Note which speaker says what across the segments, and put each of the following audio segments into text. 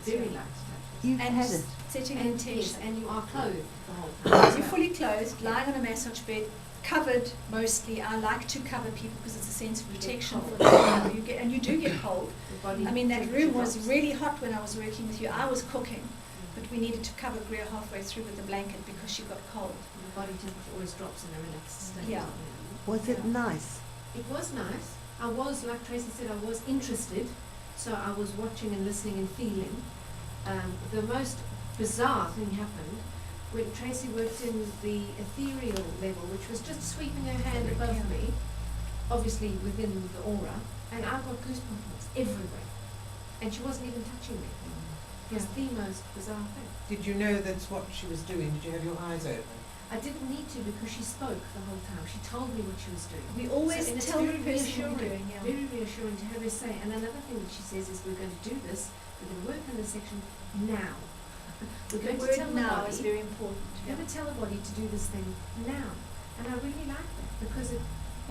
Speaker 1: Very light touches.
Speaker 2: You've
Speaker 3: And
Speaker 2: had it.
Speaker 3: setting an
Speaker 1: And
Speaker 3: intention.
Speaker 1: yes, and you are clothed the whole time.
Speaker 3: You're fully clothed, lying on a massage bed, covered mostly. I like to cover people because it's a sense of protection for them. And you do get cold.
Speaker 1: The body
Speaker 3: I mean, that
Speaker 1: temperature
Speaker 3: room was
Speaker 1: drops.
Speaker 3: really hot when I was working with you. I was cooking, but we needed to cover Greer halfway through with the blanket because she got cold.
Speaker 1: The body temperature always drops in a relaxed state.
Speaker 3: Yeah.
Speaker 2: Was it nice?
Speaker 1: It was nice. I was, like Tracy said, I was interested. So I was watching and listening and feeling. The most bizarre thing happened when Tracy worked in the ethereal level, which was just sweeping her hand above me, obviously within the aura, and I got goosebumps everywhere. And she wasn't even touching me. It was the most bizarre thing.
Speaker 4: Did you know that's what she was doing? Did you have your eyes open?
Speaker 1: I didn't need to because she spoke the whole time. She told me what she was doing.
Speaker 3: We always
Speaker 1: And it's
Speaker 3: tell the
Speaker 1: very
Speaker 3: person what we're
Speaker 1: reassuring,
Speaker 3: doing. Yeah.
Speaker 1: very reassuring to have her say. And another thing that she says is, we're going to do this, we're going to work in this section now. We're
Speaker 3: The
Speaker 1: going to
Speaker 3: word
Speaker 1: tell the
Speaker 3: now
Speaker 1: body,
Speaker 3: is very important.
Speaker 1: we're going to tell the body to do this thing now. And I really like that because it,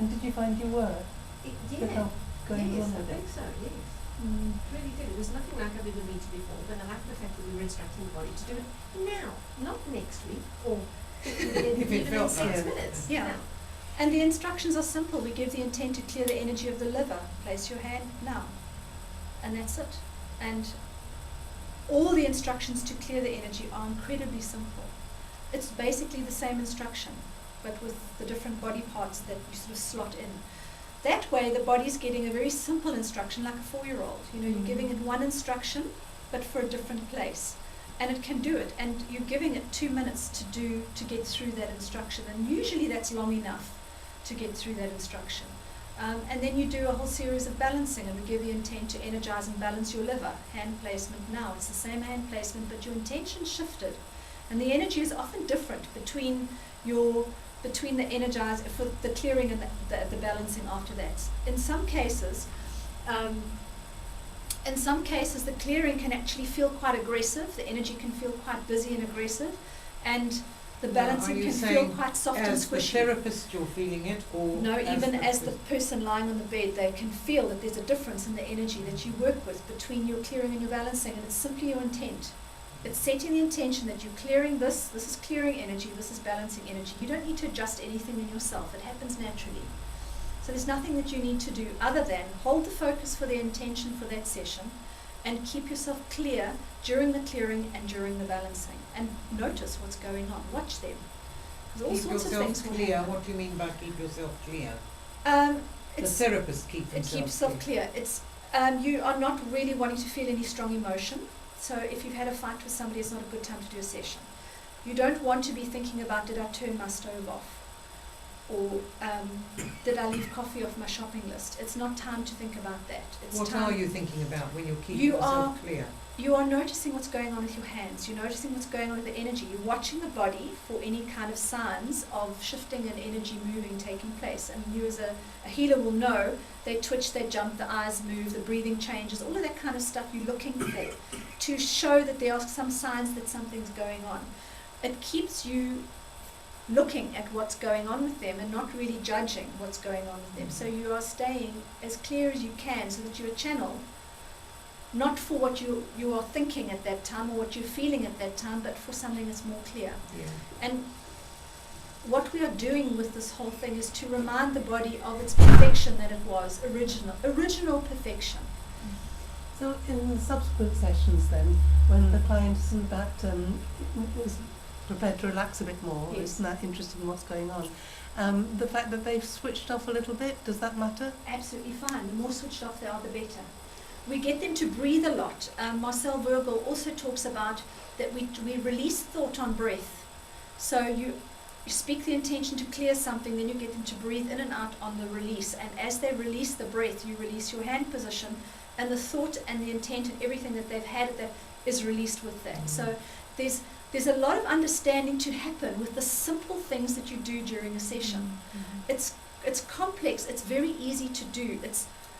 Speaker 5: And did you find you were
Speaker 1: yeah,
Speaker 5: with help going
Speaker 1: yes,
Speaker 5: on
Speaker 1: I
Speaker 5: with
Speaker 1: think
Speaker 5: it?
Speaker 1: so, yes. It really did. It was nothing like I've ever meeting before, but I like the fact that we were instructing the body to do it now, not next week or
Speaker 4: If it
Speaker 1: even in
Speaker 4: felt
Speaker 1: 6
Speaker 4: like it.
Speaker 1: minutes.
Speaker 3: Yeah.
Speaker 1: Now.
Speaker 3: And the instructions are simple. We give the intent to clear the energy of the liver. Place your hand now. And that's it. And all the instructions to clear the energy are incredibly simple. It's basically the same instruction, but with the different body parts that you sort of slot in. That way the body's getting a very simple instruction like a 4-year-old. You know, you're giving it one instruction, but for a different place. And it can do it. And you're giving it 2 minutes to get through that instruction. And usually that's long enough to get through that instruction. And then you do a whole series of balancing, and we give the intent to energize and balance your liver. Hand placement now. It's the same hand placement, but your intention shifted. And the energy is often different between the energize for the clearing and the balancing after that. In some cases, the clearing can actually feel quite aggressive. The energy can feel quite busy and aggressive, and the balancing can feel quite soft and
Speaker 4: as the
Speaker 3: squishy.
Speaker 4: therapist you're feeling it, or
Speaker 3: No, even as the
Speaker 4: person?
Speaker 3: person lying on the bed, they can feel that there's a difference in the energy that you work with between your clearing and your balancing, and it's simply your intent. It's setting the intention that you're clearing this is clearing energy, this is balancing energy. You don't need to adjust anything in yourself, it happens naturally. So there's nothing that you need to do other than hold the focus for the intention for that session and keep yourself clear during the clearing and during the balancing. And notice what's going on, watch them. There's all
Speaker 4: Keep
Speaker 3: sorts of
Speaker 4: yourself
Speaker 3: things will
Speaker 4: clear.
Speaker 3: happen.
Speaker 4: What do you mean by keep yourself clear?
Speaker 3: The
Speaker 4: The therapist keep
Speaker 3: it
Speaker 4: himself
Speaker 3: keeps yourself clear. It's you are not really wanting to feel any strong emotion. So if you've had a fight with somebody, it's not a good time to do a session. You don't want to be thinking about, did I turn my stove off? Or did I leave coffee off my shopping list? It's not time to think about that. It's
Speaker 4: What
Speaker 3: time.
Speaker 4: are you thinking about when you're keeping
Speaker 3: You
Speaker 4: yourself clear?
Speaker 3: You are noticing what's going on with your hands. You're noticing what's going on with the energy. You're watching the body for any kind of signs of shifting and energy moving taking place. And you as a healer will know they twitch, they jump, the eyes move, the breathing changes, all of that kind of stuff you're looking for to show that there are some signs that something's going on. It keeps you looking at what's going on with them and not really judging what's going on with them. So you are staying as clear as you can so that you're a channel, not for what you are thinking at that time or what you're feeling at that time, but for something that's more clear.
Speaker 4: Yeah.
Speaker 3: And what we are doing with this whole thing is to remind the body of its perfection that it was, original perfection.
Speaker 5: So in subsequent sessions then, when the client isn't is prepared to relax a bit more,
Speaker 3: Yes.
Speaker 5: isn't that interested in what's going on, the fact that they've switched off a little bit, does that matter?
Speaker 3: Absolutely fine. The more switched off they are, the better. We get them to breathe a lot. Marcel Virgil also talks about that we release thought on breath. So you speak the intention to clear something, then you get them to breathe in and out on the release. And as they release the breath, you release your hand position, and the thought and the intent and everything that they've had that is released with that. So there's a lot of understanding to happen with the simple things that you do during a session. It's complex. It's very easy to do.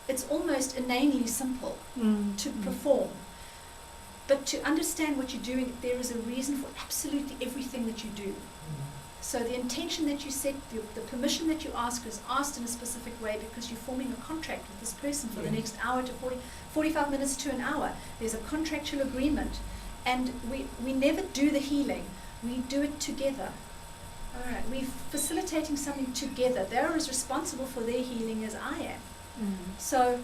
Speaker 3: It's almost inanely simple to perform. But to understand what you're doing, there is a reason for absolutely everything that you do. So the intention that you set, the permission that you ask is asked in a specific way because you're forming a contract with this person for the
Speaker 4: Yes.
Speaker 3: next hour to 45 minutes to an hour. There's a contractual agreement. And we never do the healing. We do it together. All right, we're facilitating something together. They're as responsible for their healing as I am. So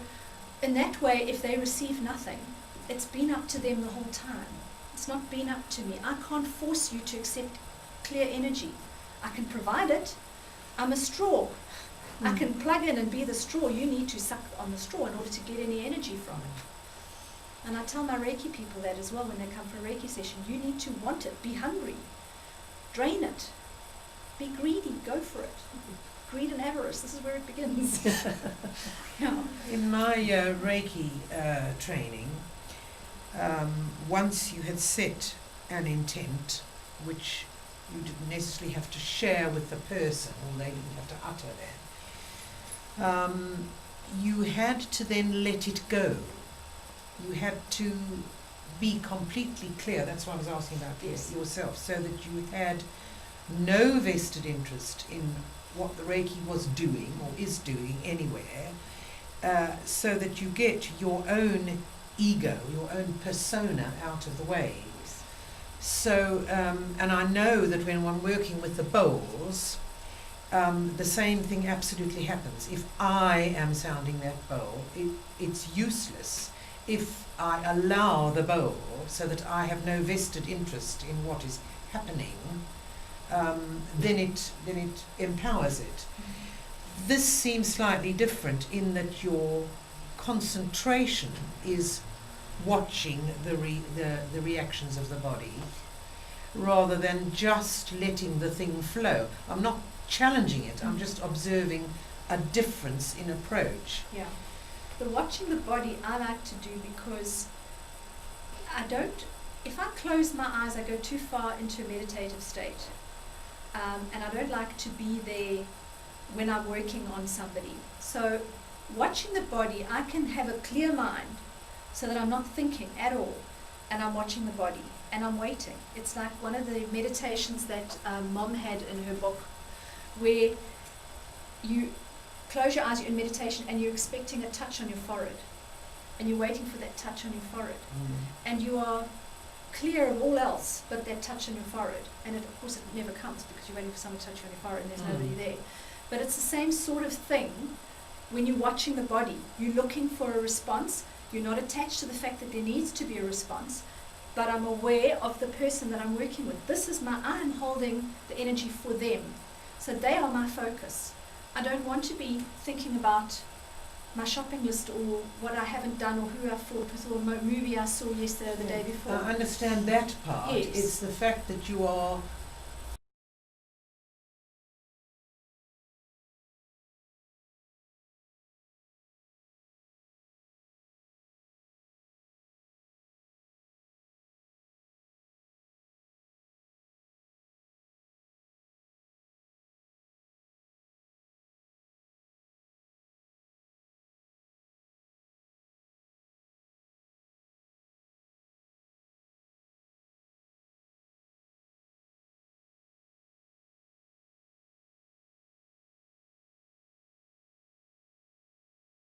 Speaker 3: in that way, if they receive nothing, it's been up to them the whole time. It's not been up to me. I can't force you to accept clear energy. I can provide it. I'm a straw. I can plug in and be the straw. You need to suck on the straw in order to get any energy from it. And I tell my Reiki people that as well when they come for a Reiki session. You need to want it. Be hungry. Drain it. Be greedy. Go for it. Greed and avarice. This is where it begins. Yeah.
Speaker 4: In my Reiki training, once you had set an intent, which you didn't necessarily have to share with the person, or they didn't have to utter that, you had to then let it go. You had to be completely clear. That's why I was asking about
Speaker 3: Yes.
Speaker 4: yourself, so that you had no vested interest in what the Reiki was doing or is doing anywhere, so that you get your own ego, your own persona out of the way. So, and I know that when I'm working with the bowls, the same thing absolutely happens. If I am sounding that bowl, it's useless. If I allow the bowl so that I have no vested interest in what is happening, then it empowers it. This seems slightly different in that your concentration is watching the reactions of the body, rather than just letting the thing flow. I'm not challenging it. I'm just observing a difference in approach.
Speaker 3: Yeah. The watching the body I like to do because if I close my eyes, I go too far into a meditative state. And I don't like to be there when I'm working on somebody. So watching the body, I can have a clear mind so that I'm not thinking at all, and I'm watching the body, and I'm waiting. It's like one of the meditations that Mom had in her book, where you close your eyes, you're in meditation, and you're expecting a touch on your forehead, and you're waiting for that touch on your forehead, and you are clear of all else but that touch on your forehead, and of course it never comes because you're waiting for someone to touch you on your forehead and there's nobody there. But it's the same sort of thing when you're watching the body. You're looking for a response. You're not attached to the fact that there needs to be a response, but I'm aware of the person that I'm working with. I'm holding the energy for them. So they are my focus. I don't want to be thinking about my shopping list or what I haven't done or who I fought with or a movie I saw yesterday or the day before.
Speaker 4: I understand that part.
Speaker 3: Yes.
Speaker 4: It's the fact that you are